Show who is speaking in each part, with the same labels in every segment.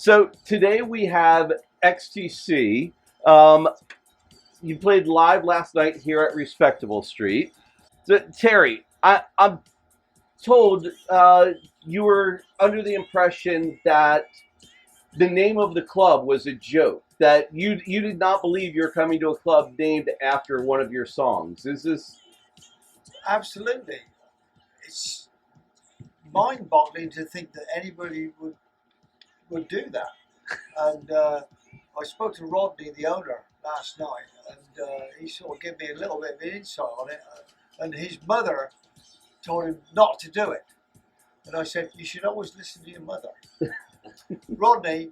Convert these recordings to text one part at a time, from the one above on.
Speaker 1: So today we have XTC. Um, you played live last night here at Respectable Street. So, Terry, I'm told you were under the impression that the name of the club was a joke. That you did not believe you're coming to a club named after one of your songs. Is this?
Speaker 2: Absolutely. It's mind-boggling to think that anybody would do that. And I spoke to Rodney, the owner, last night, and he sort of gave me a little bit of an insight on it. And his mother told him not to do it. And I said, you should always listen to your mother. Rodney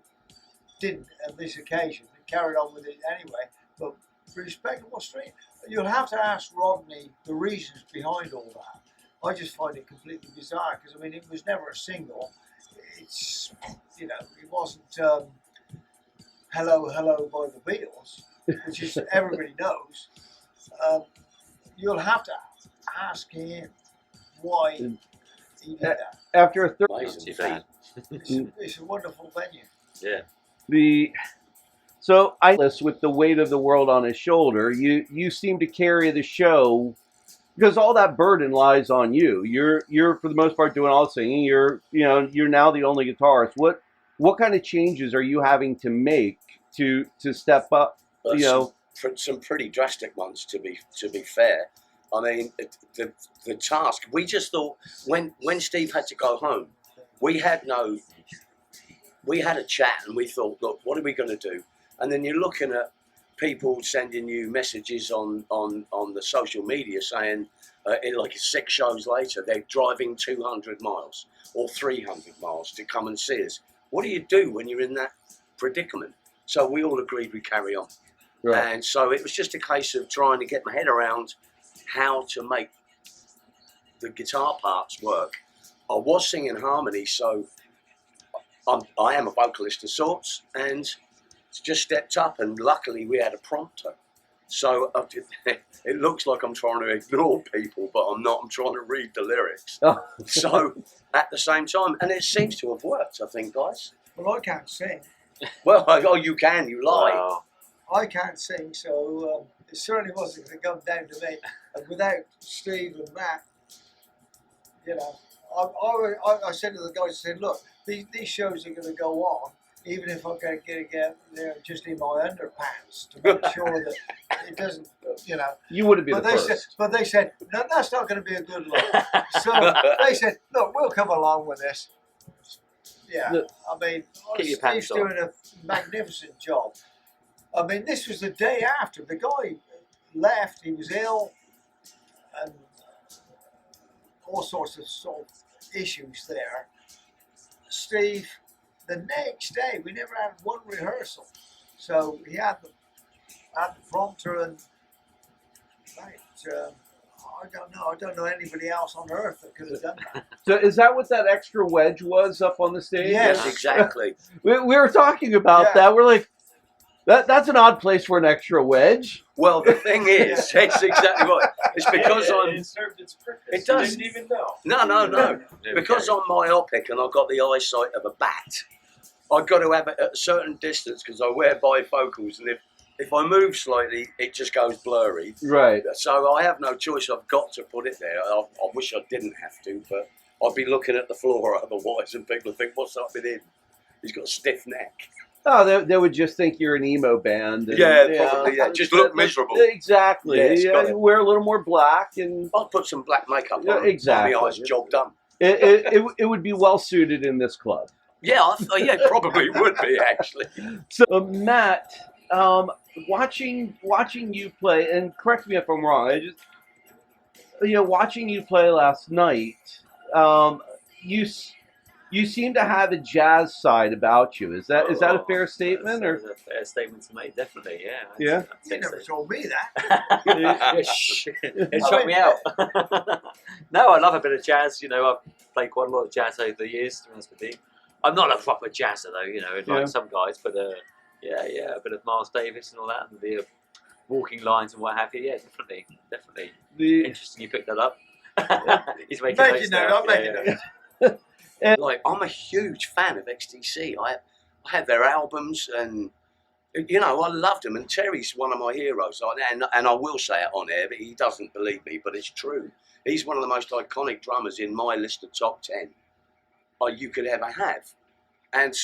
Speaker 2: didn't on this occasion. He carried on with it anyway. But Respectable Street, you'll have to ask Rodney the reasons behind all that. I just find it completely bizarre because, I mean, it was never a single. It's, you know, it wasn't Hello, Hello by the Beatles, which is everybody knows. You'll have to ask him why he did that.
Speaker 1: After a third,
Speaker 2: It's a wonderful venue.
Speaker 3: Yeah.
Speaker 1: So I with the weight of the world on his shoulder, you seem to carry the show because all that burden lies on you. You're for the most part doing all the singing. You're now the only guitarist. What kind of changes are you having to make to step up?
Speaker 3: Some pretty drastic ones to be fair. I mean, the task. We just thought when Steve had to go home, we had a chat and we thought, look, what are we going to do? And then you're looking at people sending you messages on the social media saying, like 6 shows later, they're driving 200 miles or 300 miles to come and see us. What do you do when you're in that predicament? So we all agreed we'd carry on. Right. And so it was just a case of trying to get my head around how to make the guitar parts work. I was singing harmony, so I am a vocalist of sorts, and just stepped up, and luckily we had a prompter. So it looks like I'm trying to ignore people, but I'm not. I'm trying to read the lyrics. So at the same time, and it seems to have worked, I think, guys.
Speaker 2: Well, I can't sing.
Speaker 3: Well, oh, you can, you lie.
Speaker 2: Wow. I can't sing, so it certainly wasn't going to come down to me. And without Steve and Matt, you know, I said to the guys, I said, look, these shows are going to go on, even if I'm going to get there just in my underpants to make sure that it doesn't, you know.
Speaker 1: You wouldn't be the first.
Speaker 2: But they said, no, that's not going to be a good look. So they said, look, we'll come along with this. Yeah, I mean, Steve's doing a magnificent job. I mean, this was the day after. The guy left, he was ill, and all sorts of issues there. Steve, the next day, we never had one rehearsal. So he had the prompter, and I don't know anybody else on earth that could have done that.
Speaker 1: So is that what that extra wedge was up on the stage?
Speaker 3: Yes, exactly.
Speaker 1: we were talking about that. We're like, that's an odd place for an extra wedge.
Speaker 3: Well, the thing is, it's exactly right. It's because
Speaker 4: it served its purpose.
Speaker 3: It does.
Speaker 4: You didn't even know.
Speaker 3: No. Because I'm myopic and I've got the eyesight of a bat, I've got to have it at a certain distance because I wear bifocals, and if I move slightly, it just goes blurry.
Speaker 1: Right.
Speaker 3: So I have no choice. I've got to put it there. I wish I didn't have to, but I'd be looking at the floor otherwise, and people would think, "What's up with him? He's got a stiff neck."
Speaker 1: Oh, they would just think you're an emo band. And,
Speaker 3: probably. Yeah, just look miserable.
Speaker 1: Exactly.
Speaker 3: Yeah,
Speaker 1: wear a little more black, and
Speaker 3: I'll put some black makeup on.
Speaker 1: Exactly.
Speaker 3: My eyes, job done.
Speaker 1: It would be well suited in this club.
Speaker 3: Yeah, probably would be actually.
Speaker 1: So Matt, watching you play, and correct me if I'm wrong. Watching you play last night, you seem to have a jazz side about you. Is that a fair statement?
Speaker 4: That's a fair statement to make, definitely. Yeah.
Speaker 1: Yeah.
Speaker 2: You never told me that.
Speaker 4: It shocked me out. No, I love a bit of jazz. You know, I've played quite a lot of jazz over the years, to be honest with you. I'm not a proper jazzer though, you know, like some guys, but a bit of Miles Davis and all that, and the walking lines and what have you. Yeah, definitely. Interesting you picked that up. He's making notes now.
Speaker 3: Like, I'm a huge fan of XTC. I had their albums, and you know, I loved them. And Terry's one of my heroes, and I will say it on air, but he doesn't believe me, but it's true. He's one of the most iconic drummers in my list of top 10 you could ever have. And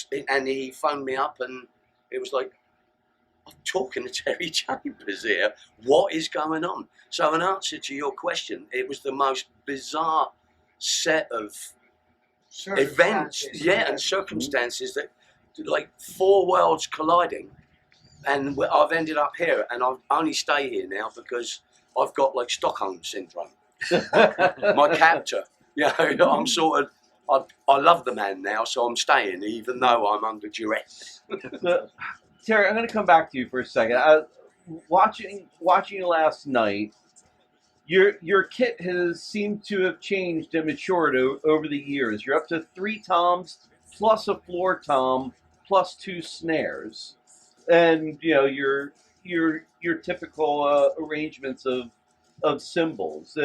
Speaker 3: he phoned me up, and it was like, I'm talking to Terry Chambers here. What is going on? So, in answer to your question, it was the most bizarre set of events, and circumstances that, like, four worlds colliding. And I've ended up here, and I only stay here now because I've got like Stockholm syndrome. My captor, I'm sort of, I love the man now, so I'm staying even though I'm under duress.
Speaker 1: So, Terry, I'm going to come back to you for a second. Watching you last night, your kit has seemed to have changed and matured over the years. You're up to 3 toms plus a floor tom plus 2 snares, and your typical arrangements of cymbals,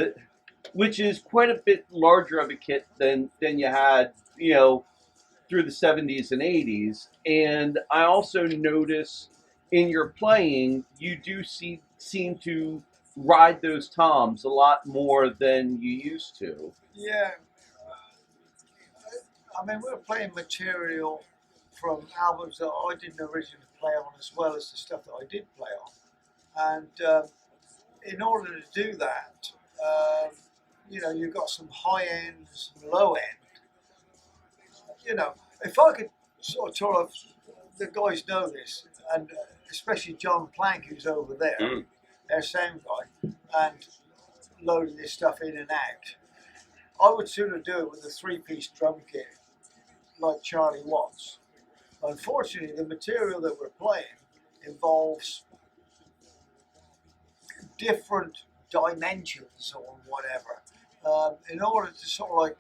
Speaker 1: which is quite a bit larger of a kit than you had through the 70s and 80s. And I also notice in your playing, you do seem to ride those toms a lot more than you used to.
Speaker 2: Yeah. I mean, we're playing material from albums that I didn't originally play on, as well as the stuff that I did play on. And in order to do that, you've got some high end, some low end. If I could sort of, the guys know this, and especially John Plank, who's over there, their sound guy, and loading this stuff in and out, I would sooner do it with a 3-piece drum kit like Charlie Watts. Unfortunately, the material that we're playing involves different dimensions or whatever. In order to sort of like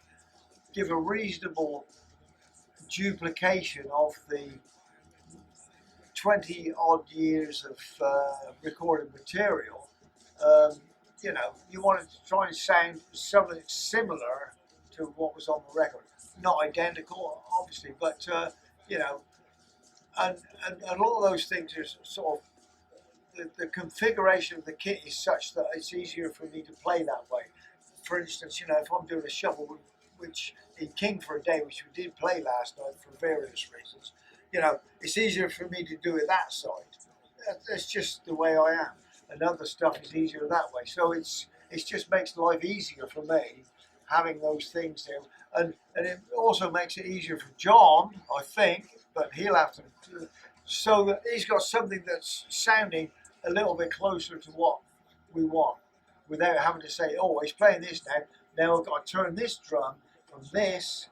Speaker 2: give a reasonable duplication of the 20 odd years of recorded material, you wanted to try and sound something similar to what was on the record. Not identical, obviously, but and a lot of those things are sort of the configuration of the kit is such that it's easier for me to play that way. For instance, if I'm doing a shuffle, which in King for a Day, which we did play last night for various reasons, it's easier for me to do it that side. That's just the way I am. And other stuff is easier that way. So it just makes life easier for me having those things there. And it also makes it easier for John, I think, but he'll have to, so that he's got something that's sounding a little bit closer to what we want, without having to say, oh, he's playing this now. Now I've got to turn this drum from this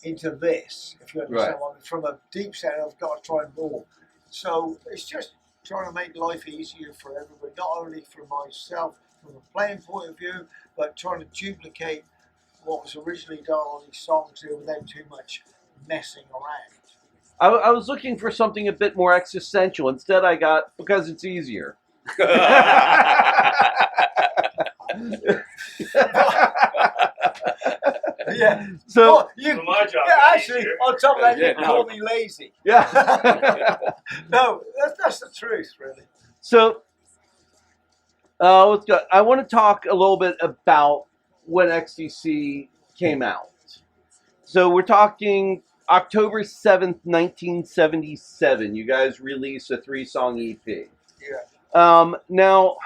Speaker 2: into this, if you understand what I mean. From a deep sound, I've got to try and move. So it's just trying to make life easier for everybody, not only for myself from a playing point of view, but trying to duplicate what was originally done on these songs here without too much messing around.
Speaker 1: I was looking for something a bit more existential. Instead, I got because it's easier.
Speaker 2: Yeah.
Speaker 1: So
Speaker 2: well,
Speaker 5: my job.
Speaker 2: Yeah, actually, on top of that, you call me lazy.
Speaker 1: yeah.
Speaker 2: No, that's the truth, really.
Speaker 1: So let's go. I want to talk a little bit about when XTC came out. So we're talking October 7th, 1977. You guys released a 3-song EP.
Speaker 2: Yeah.
Speaker 1: Now,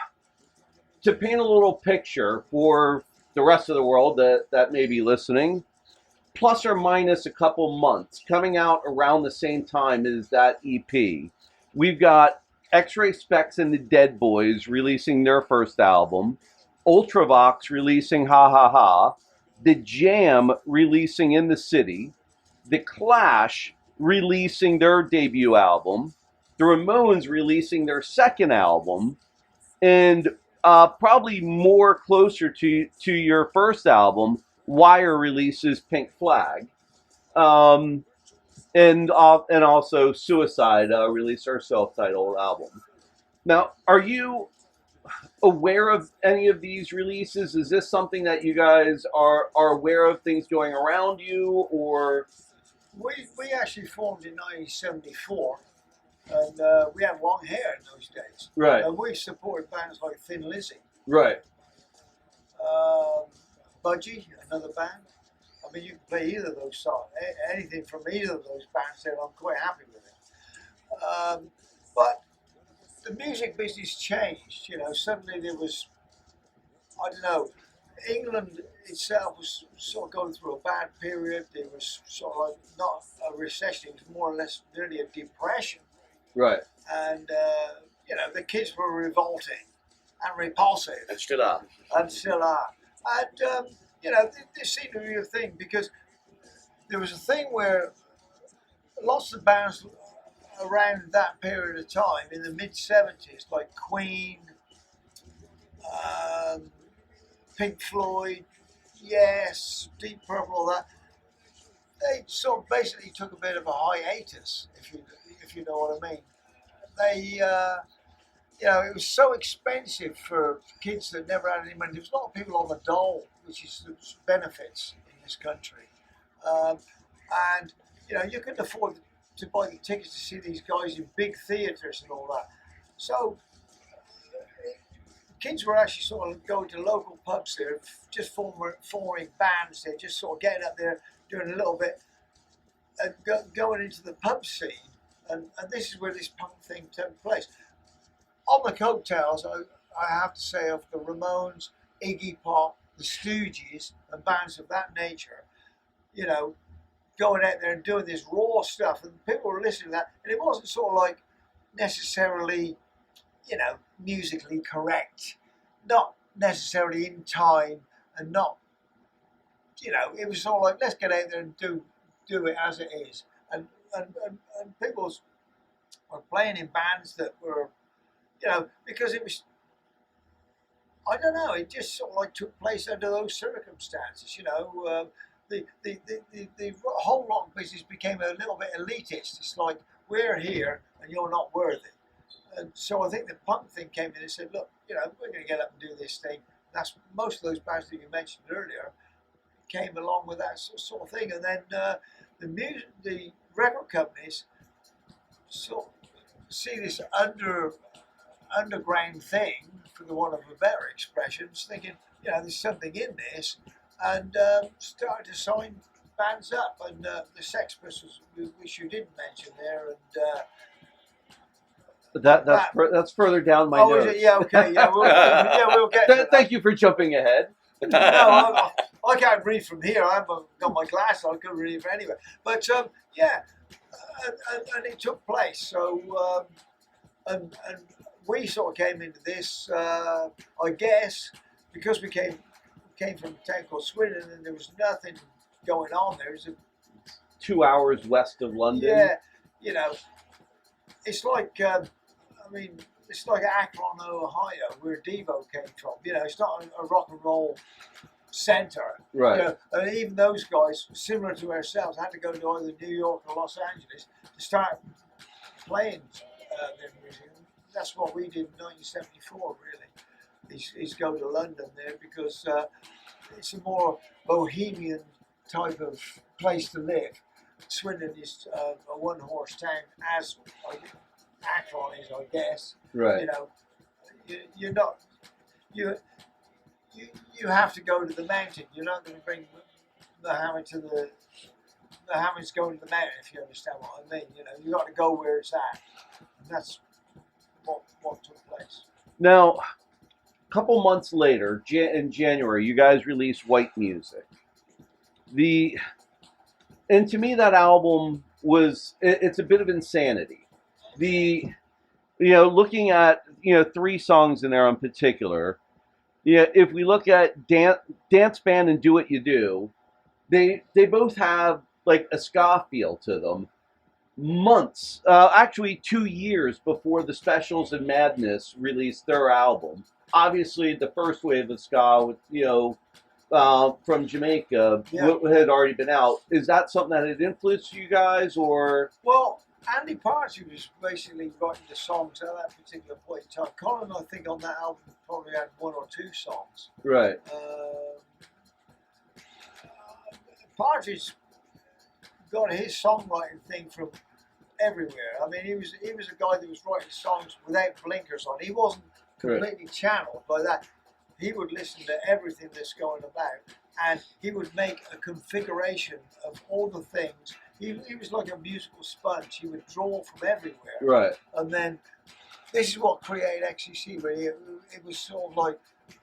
Speaker 1: to paint a little picture for the rest of the world that may be listening, plus or minus a couple months, coming out around the same time as that EP, we've got X-Ray Specs and the Dead Boys releasing their first album, Ultravox releasing Ha Ha Ha, The Jam releasing In the City, The Clash releasing their debut album, the Ramones releasing their second album, and probably more closer to your first album, Wire releases Pink Flag, and also Suicide released their self-titled album. Now, are you aware of any of these releases? Is this something that you guys are aware of, things going around you, or?
Speaker 2: we actually formed in 1974, and we had long hair in those days.
Speaker 1: Right.
Speaker 2: And we supported bands like Thin Lizzy,
Speaker 1: Right.
Speaker 2: Budgie, another band. I mean, you can play either of those songs, anything from either of those bands, and I'm quite happy with it. But the music business changed. You know, suddenly there was, I don't know, England itself was sort of going through a bad period. There was sort of like not a recession; it was more or less really a depression.
Speaker 1: Right.
Speaker 2: And you know, the kids were revolting and repulsive,
Speaker 3: And still are.
Speaker 2: and still are. And you know, this seemed to be a thing because there was a thing where lots of bands around that period of time in the mid '70s, like Queen, um, Pink Floyd, Yes, Deep Purple, all that. They sort of basically took a bit of a hiatus, if you know what I mean. They, you know, it was so expensive for kids that never had any money. There was a lot of people on the dole, which is benefits in this country, um, and you know, you couldn't afford to buy the tickets to see these guys in big theatres and all that. So kids were actually sort of going to local pubs there, just forming bands there, just sort of getting up there, doing a little bit, and going into the pub scene. And this is where this punk thing took place. On the coattails, I have to say, of the Ramones, Iggy Pop, the Stooges, and bands of that nature, you know, going out there and doing this raw stuff, and people were listening to that, and it wasn't sort of like necessarily, you know, musically correct, not necessarily in time, and not, you know, it was sort of like, let's get out there and do it as it is, and people were playing in bands that were, you know, because it was, I don't know, it just sort of like took place under those circumstances, you know. The whole rock business became a little bit elitist. It's like, we're here and you're not worthy. And so I think the punk thing came in and said, look, you know, we're going to get up and do this thing. That's most of those bands that you mentioned earlier came along with that sort of thing. And then the record companies sort of see this underground thing, for the want of a better expression, thinking, you know, there's something in this, and started to sign bands up. And the Sex Pistols, which you didn't mention there, and
Speaker 1: That's further down my
Speaker 2: oh,
Speaker 1: notes.
Speaker 2: is it? Yeah, okay, yeah, we'll get to that.
Speaker 1: Thank you for jumping ahead.
Speaker 2: No, I can't read from here. I haven't got my glasses. I couldn't read from anywhere. But yeah, and it took place. So and we sort of came into this, I guess, because we came from a town called Swindon, and there was nothing going on there. It was
Speaker 1: 2 hours west of London.
Speaker 2: yeah, you know, it's like I mean, it's like Akron, Ohio, where Devo came from. You know, it's not a rock and roll center.
Speaker 1: Right.
Speaker 2: You know, and even those guys, similar to ourselves, had to go to either New York or Los Angeles to start playing their music. That's what we did in 1974, really, is go to London there, because it's a more bohemian type of place to live. Swindon is a one-horse town, as Akron is, I guess.
Speaker 1: Right.
Speaker 2: You know, you're not, you have to go to the mountain. You're not going to bring the hammer to the hammer's going to the mountain, if you understand what I mean. You know, you got to go where it's at, and that's what took place.
Speaker 1: Now, a couple months later, in January, you guys released White Music. And to me, that album it's a bit of insanity. Looking at 3 songs in there in particular. Yeah, if we look at Dance Band and Do What You Do, they both have like a ska feel to them. Months, actually 2 years before the Specials and Madness released their album. Obviously, the first wave of ska, from Jamaica, had already been out. Is that something that had influenced you guys, or?
Speaker 2: Well, Andy Partridge was basically writing the songs at that particular point in time. Colin, I think, on that album probably had 1 or 2 songs.
Speaker 1: Right.
Speaker 2: Partridge got his songwriting thing from everywhere. I mean, he was a guy that was writing songs without blinkers on. He wasn't completely channeled by that. He would listen to everything that's going about, and he would make a configuration of all the things. He was like a musical sponge. He would draw from everywhere.
Speaker 1: Right.
Speaker 2: And then this is what created XCC, where it was sort of like,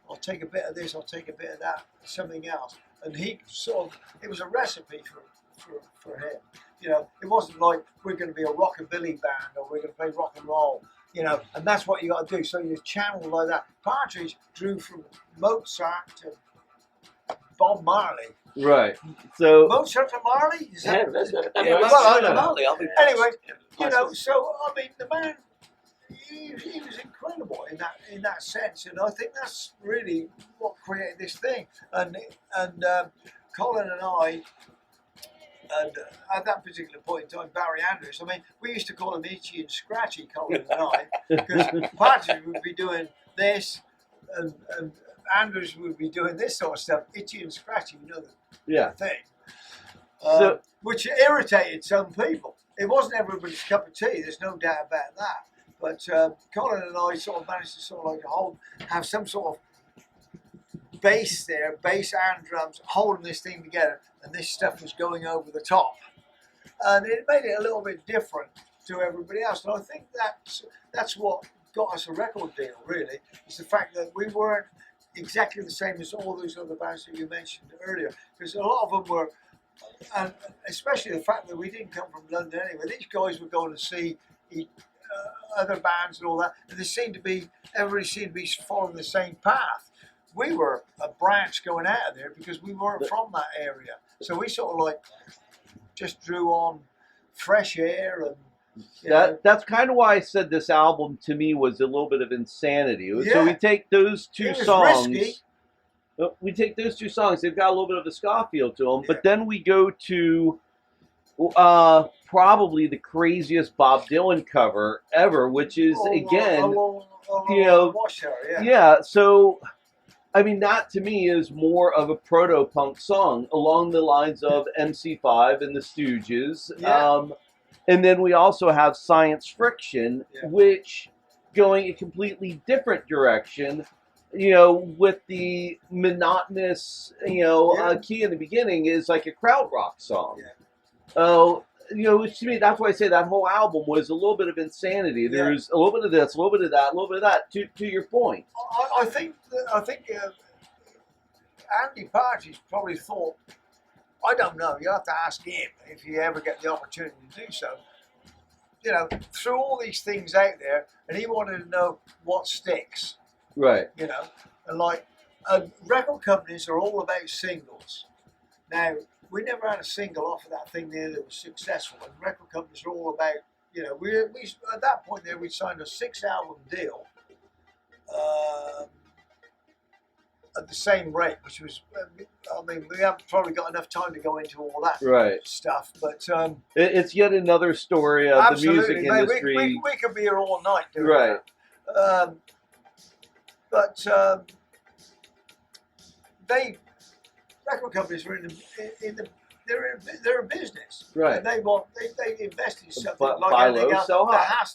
Speaker 2: I'll take a bit of this, I'll take a bit of that, something else. And he sort of, it was a recipe for him. You know, it wasn't like we're going to be a rockabilly band or we're going to play rock and roll, you know, and that's what you got to do. So you channel like that. Partridge drew from Mozart to Bob Marley.
Speaker 1: Right. So
Speaker 2: Mozart to Marley? Is that,
Speaker 3: Yeah,
Speaker 2: well, I don't know.
Speaker 3: Marley, I'll be
Speaker 2: Anyway,
Speaker 3: yeah,
Speaker 2: you know, so I mean, the man, he was incredible in that sense, and I think that's really what created this thing. And Colin and I, and at that particular point in time, Barry Andrews. I mean, we used to call him Itchy and Scratchy, Colin and I, because Partridge would be doing this, and Andrews would be doing this sort of stuff. Itchy and Scratchy, you know the thing.
Speaker 1: So-
Speaker 2: Which irritated some people. It wasn't everybody's cup of tea. There's no doubt about that. But Colin and I sort of managed to sort of like have some sort of bass there, bass and drums, holding this thing together, and this stuff was going over the top. And it made it a little bit different to everybody else. And I think that's what got us a record deal, really, is the fact that we weren't exactly the same as all those other bands that you mentioned earlier. Because a lot of them were, and especially the fact that we didn't come from London anyway. These guys were going to see other bands and all that, and everybody seemed to be following the same path. We were a branch going out of there because we weren't from that area, so we sort of like just drew on fresh air and.
Speaker 1: That's kind of why I said this album to me was a little bit of insanity.
Speaker 2: Yeah.
Speaker 1: So we take those two
Speaker 2: It was
Speaker 1: songs.
Speaker 2: risky.
Speaker 1: We take those two songs. They've got a little bit of a ska feel to them,
Speaker 2: Yeah.
Speaker 1: but then we go to probably the craziest Bob Dylan cover ever, which is you know,
Speaker 2: yeah.
Speaker 1: So I mean, that to me is more of a proto-punk song along the lines of MC5 and the Stooges.
Speaker 2: Yeah.
Speaker 1: And then we also have Science Friction,
Speaker 2: Yeah.
Speaker 1: which going a completely different direction, you know, with the monotonous, you know,
Speaker 2: Yeah.
Speaker 1: key in the beginning is like a krautrock song.
Speaker 2: Yeah.
Speaker 1: Oh, you know, which to me, that's why I say that whole album was a little bit of insanity. There's a little bit of this, a little bit of that, a little bit of that. To your point,
Speaker 2: I think Andy Partridge probably thought, I don't know, you have to ask him if you ever get the opportunity to do so. You know, threw all these things out there, and he wanted to know what sticks.
Speaker 1: right?
Speaker 2: You know, and like record companies are all about singles. Now, we never had a single off of that thing there that was successful, and record companies are all about, you know, we at that point there we signed a 6-album deal at the same rate, which was, I mean, we haven't probably got enough time to go into all that stuff, but
Speaker 1: It's yet another story of the music
Speaker 2: mate,
Speaker 1: industry.
Speaker 2: we could be here all night doing
Speaker 1: Right.
Speaker 2: that. But record companies are they're a business,
Speaker 1: Right.
Speaker 2: and they invest in something
Speaker 1: Buy
Speaker 2: like anything
Speaker 1: low,
Speaker 2: else
Speaker 1: sell
Speaker 2: that
Speaker 1: high.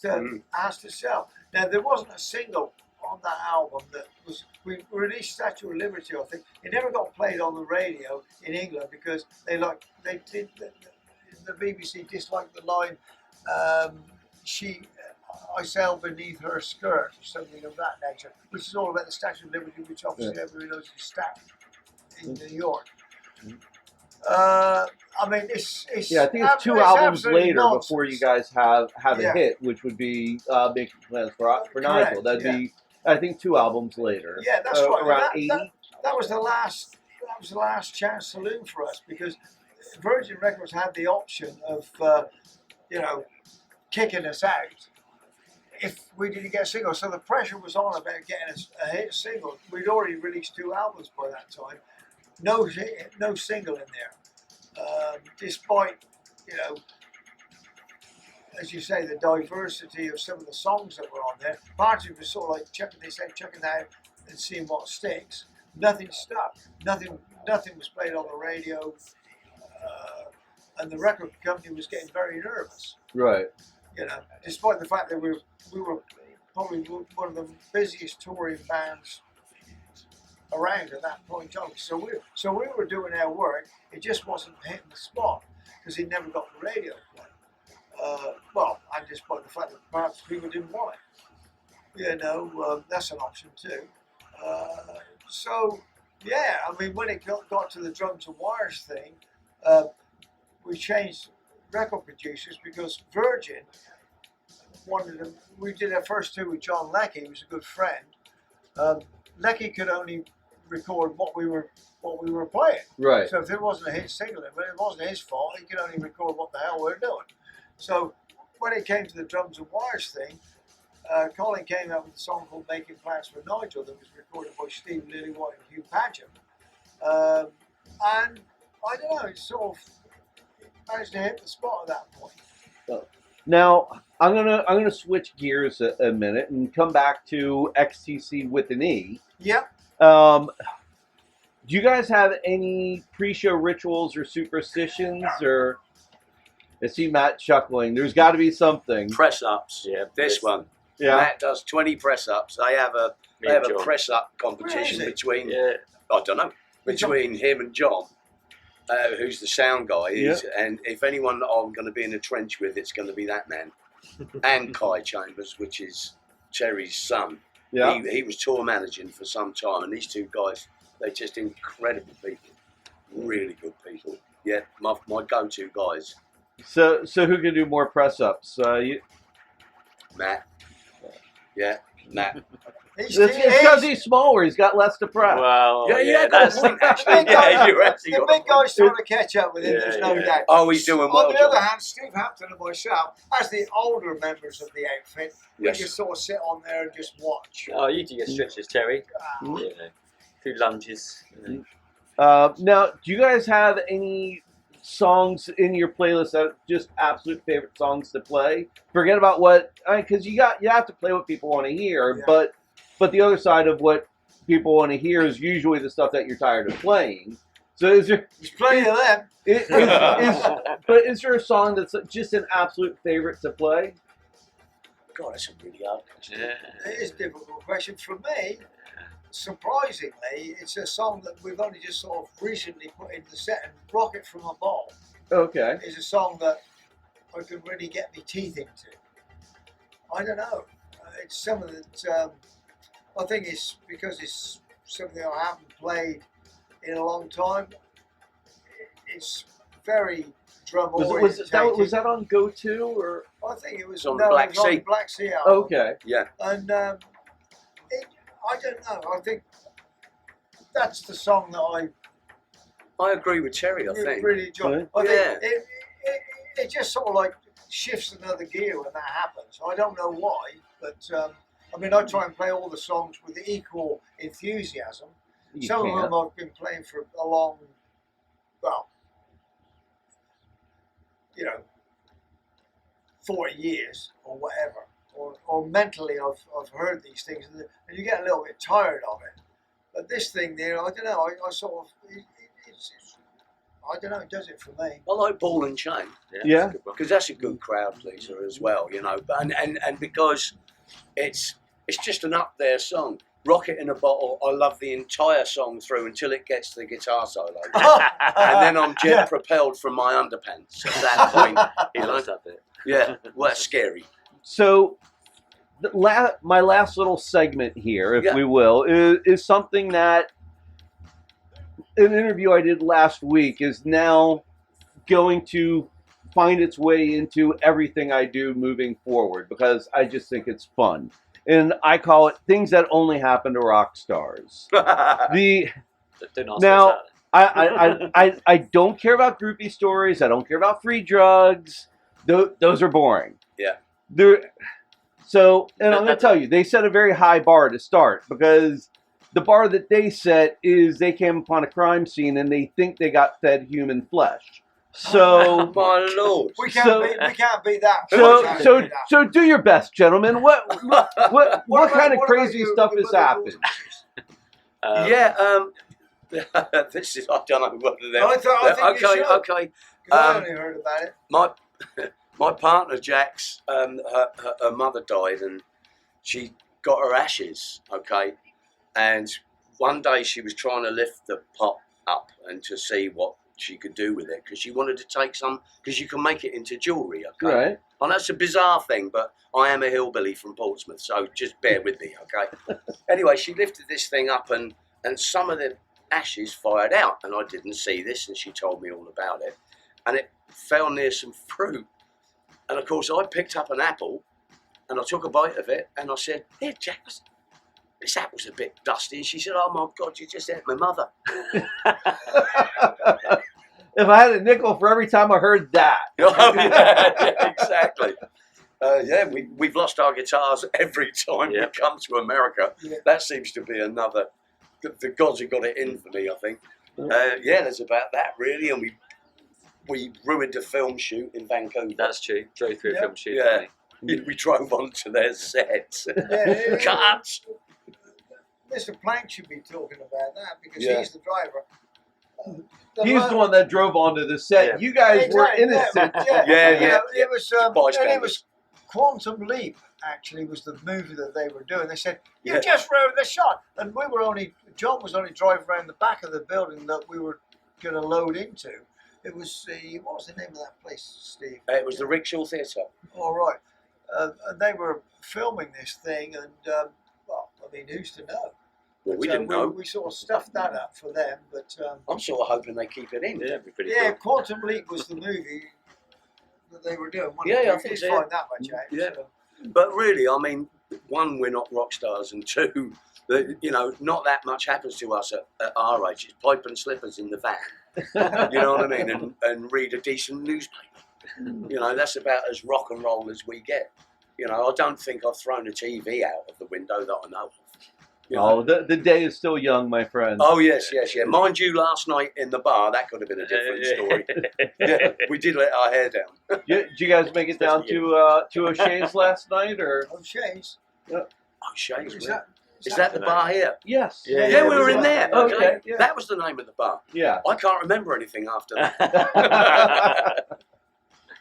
Speaker 2: has to sell. Now there wasn't a single on that album that was, we released Statue of Liberty, I think. It never got played on the radio in England because the BBC disliked the line, I sail beneath her skirt, or something of that nature, which is all about the Statue of Liberty, which obviously everybody knows is stacked in New York. I mean, it's
Speaker 1: Yeah, I think it's 2 albums later
Speaker 2: nonsense.
Speaker 1: before you guys have a
Speaker 2: Yeah.
Speaker 1: hit, which would be Making Plans for Nigel. That'd
Speaker 2: yeah.
Speaker 1: be, I think, 2 albums later.
Speaker 2: Yeah, that's right.
Speaker 1: Around 80.
Speaker 2: That was the last chance saloon for us, because Virgin Records had the option of, you know, kicking us out if we didn't get a single. So the pressure was on about getting a hit single. We'd already released 2 albums by that time. No single in there, despite, you know, as you say, the diversity of some of the songs that were on there. Partridge was sort of like chucking that out and seeing what sticks. Nothing stuck. Nothing was played on the radio. and the record company was getting very nervous.
Speaker 1: Right.
Speaker 2: You know, despite the fact that we were probably one of the busiest touring bands around at that point on. So we were doing our work. It just wasn't hitting the spot because it never got the radio play. Well, and despite the fact that perhaps people didn't want it. You know, that's an option too. So yeah, I mean, when it got to the drums and wires thing, we changed record producers because Virgin wanted them. We did our first two with John Leckie, who was a good friend. Leckie could only record what we were playing.
Speaker 1: Right.
Speaker 2: So if it wasn't a hit single, it wasn't his fault. He could only record what the hell we were doing. So when it came to the drums and wires thing, Colin came out with a song called "Making Plans for Nigel" that was recorded by Steve Lillywhite and Hugh Padgham. And I don't know, it sort of managed to hit the spot at that point.
Speaker 1: Now I'm gonna switch gears a minute and come back to XTC with an E.
Speaker 2: Yep.
Speaker 1: Do you guys have any pre-show rituals or superstitions? Or I see Matt chuckling. There's got to be something.
Speaker 3: Press ups.
Speaker 4: Yeah,
Speaker 3: This one.
Speaker 1: Yeah.
Speaker 3: Matt does 20 press ups. They have a press up competition
Speaker 2: Really?
Speaker 3: between.
Speaker 4: Yeah.
Speaker 3: I don't know. Between him and John, who's the sound guy. And if anyone that I'm going to be in a trench with, it's going to be that man. And Kai Chambers, which is Terry's son.
Speaker 1: Yeah.
Speaker 3: He was tour managing for some time, and these two guys, they're just incredible people. Really good people. Yeah, my go-to guys.
Speaker 1: So who can do more press ups?
Speaker 3: Matt. Yeah, Matt.
Speaker 1: It's because he's smaller. He's got less to press.
Speaker 4: Well,
Speaker 3: Yeah,
Speaker 4: that's
Speaker 3: good point, actually. Yeah, you're actually
Speaker 2: The
Speaker 3: got
Speaker 2: big
Speaker 3: a point.
Speaker 2: guy's trying to catch up with him,
Speaker 4: Yeah,
Speaker 2: there's no
Speaker 4: yeah.
Speaker 2: doubt.
Speaker 3: Oh, he's doing well,
Speaker 2: On the
Speaker 3: John.
Speaker 2: other hand, Steve Hampton and myself, as the older members of the outfit,
Speaker 3: Yes.
Speaker 2: we just sort of sit on there and just watch.
Speaker 4: Oh, you do your stretches, Terry.
Speaker 2: Ah.
Speaker 4: Yeah. 2 lunges. You know.
Speaker 1: Now, do you guys have any songs in your playlist that are just absolute favorite songs to play? Forget about what, because you have to play what people want to hear,
Speaker 2: Yeah.
Speaker 1: but the other side of what people want to hear is usually the stuff that you're tired of playing. So is there
Speaker 2: There's plenty of them.
Speaker 1: but is there a song that's just an absolute favorite to play?
Speaker 3: God, that's a really hard question.
Speaker 4: Yeah.
Speaker 2: It is a difficult question. For me, surprisingly, it's a song that we've only just sort of recently put into the set, and "Rocket from a Ball"
Speaker 1: Okay.
Speaker 2: is a song that I can really get my teeth into. I don't know. It's something that I think it's because it's something I haven't played in a long time. It's very drum oriented.
Speaker 1: Was that on Go To or?
Speaker 2: I think it was
Speaker 3: It's on
Speaker 2: no,
Speaker 3: Black
Speaker 2: it was on
Speaker 3: Sea.
Speaker 2: the Black Sea album.
Speaker 1: Okay.
Speaker 3: Yeah.
Speaker 2: And I don't know. I think that's the song that
Speaker 3: I agree with Terry, I think.
Speaker 2: really enjoy.
Speaker 1: Really?
Speaker 2: I
Speaker 3: Yeah.
Speaker 2: think it just sort of like shifts another gear when that happens. I don't know why, but I mean, I try and play all the songs with equal enthusiasm.
Speaker 1: You
Speaker 2: Some
Speaker 1: can't.
Speaker 2: of them I've been playing for a long, well, 40 years or whatever. Or mentally I've heard these things and you get a little bit tired of it. But this thing there, I don't know, I sort of, I don't know, it does it for me.
Speaker 3: I like Ball and Chain
Speaker 1: Yeah.
Speaker 4: That's a good one.
Speaker 3: because that's a good crowd pleaser as well, you know. And because it's just an up there song. Rocket in a Bottle, I love the entire song through until it gets to the guitar solo. And then I'm jet propelled from my underpants at that point.
Speaker 4: He loves that bit.
Speaker 3: Yeah, well, that's scary.
Speaker 1: So, my last little segment here, if
Speaker 3: Yeah.
Speaker 1: we will, is something that an interview I did last week is now going to find its way into everything I do moving forward because I just think it's fun. And I call it things that only happen to rock stars.
Speaker 4: Don't ask
Speaker 1: Now,
Speaker 4: us that.
Speaker 1: I don't care about groupie stories. I don't care about free drugs. Those are boring.
Speaker 3: Yeah.
Speaker 1: So, and I'm going to tell you, they set a very high bar to start because the bar that they set is they came upon a crime scene and they think they got fed human flesh. So,
Speaker 3: My lord.
Speaker 2: We can't beat that.
Speaker 1: so do your best, gentlemen. What kind of
Speaker 2: about
Speaker 1: crazy
Speaker 2: you?
Speaker 1: stuff
Speaker 2: What
Speaker 1: has
Speaker 2: about
Speaker 1: happened?
Speaker 3: Yeah, this is, I don't know whether they're...
Speaker 2: I think you should.
Speaker 3: Okay.
Speaker 2: I only heard about it.
Speaker 3: My partner Jack's her mother died, and she got her ashes. Okay, and one day she was trying to lift the pot up and to see what she could do with it, because she wanted to take some, because you can make it into jewellery. Okay,
Speaker 1: Right.
Speaker 3: and that's a bizarre thing, but I am a hillbilly from Portsmouth, so just bear with me. Okay. Anyway, she lifted this thing up, and some of the ashes fired out, and I didn't see this, and she told me all about it, and it fell near some fruit, and of course I picked up an apple, and I took a bite of it, and I said, "Here, Jack, this apple's a bit dusty." And she said, "Oh my God, you just ate my mother."
Speaker 1: If I had a nickel for every time I heard that.
Speaker 3: Oh, yeah, exactly. Yeah, we've lost our guitars every time we come to America.
Speaker 2: Yeah.
Speaker 3: That seems to be another. The gods have got it in for me, I think. Yeah, there's about that really, and we ruined a film shoot in Vancouver.
Speaker 4: That's true. Drove through a film shoot.
Speaker 3: Yeah. We drove onto their sets.
Speaker 2: Yeah,
Speaker 3: Cuts.
Speaker 2: Mr. Plank should be talking about that, because
Speaker 3: Yeah.
Speaker 2: he's the driver.
Speaker 1: He's the one that drove onto the set.
Speaker 4: Yeah.
Speaker 1: You guys were
Speaker 2: Exactly,
Speaker 1: innocent.
Speaker 3: Yeah.
Speaker 2: It was,
Speaker 3: Bystanders.
Speaker 2: and it was Quantum Leap. Actually, was the movie that they were doing. They said, "You
Speaker 3: Yeah.
Speaker 2: just ruined the shot," and John was only driving around the back of the building that we were going to load into. It was what was the name of that place, Steve?
Speaker 3: It was the Rickshaw Theatre.
Speaker 2: All right, and they were filming this thing, and well, I mean, who's to know?
Speaker 3: Well, we
Speaker 2: But,
Speaker 3: didn't know.
Speaker 2: We sort of stuffed that up for them, but
Speaker 3: I'm sort of hoping they keep it in.
Speaker 4: Yeah, it'd be pretty
Speaker 2: yeah,
Speaker 4: cool.
Speaker 2: Quantum Leap was the movie that they were doing. wasn't
Speaker 3: Yeah,
Speaker 2: it?
Speaker 3: I
Speaker 2: We
Speaker 3: think
Speaker 2: didn't
Speaker 3: so,
Speaker 2: find that much out.
Speaker 3: Yeah.
Speaker 2: So.
Speaker 3: But really, I mean, one, we're not rock stars, and two, you know, not that much happens to us at our age. It's pipe and slippers in the van, you know what I mean, and read a decent newspaper. You know, that's about as rock and roll as we get. You know, I don't think I've thrown a TV out of the window that I know of. You know?
Speaker 1: Oh, the day is still young, my friend.
Speaker 3: Oh yes. Mind you, last night in the bar, that could have been a different story. Yeah, we did let our hair down.
Speaker 1: Did you guys make it down to O'Shea's last night, or?
Speaker 2: O'Shea's.
Speaker 3: Oh, Shane's.
Speaker 2: Is
Speaker 3: Is that the bar here?
Speaker 1: Yes.
Speaker 3: Yeah, we were in there.
Speaker 1: Okay,
Speaker 3: Okay,
Speaker 1: yeah.
Speaker 3: that was the name of the bar.
Speaker 1: Yeah.
Speaker 3: I can't remember anything after that.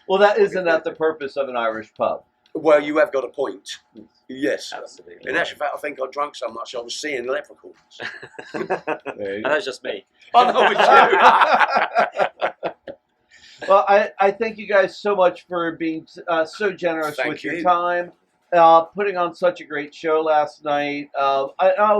Speaker 1: Well, that isn't that the purpose of an Irish pub?
Speaker 3: Well, you have got a point. Yes.
Speaker 4: Absolutely.
Speaker 3: In actual fact, I think I drank so much I was seeing leprechauns.
Speaker 1: There you
Speaker 4: And
Speaker 1: go.
Speaker 4: that's just me.
Speaker 3: I know it's you.
Speaker 1: Well, I thank you guys so much for being so generous
Speaker 3: Thank
Speaker 1: with your
Speaker 3: you.
Speaker 1: time, putting on such a great show last night. I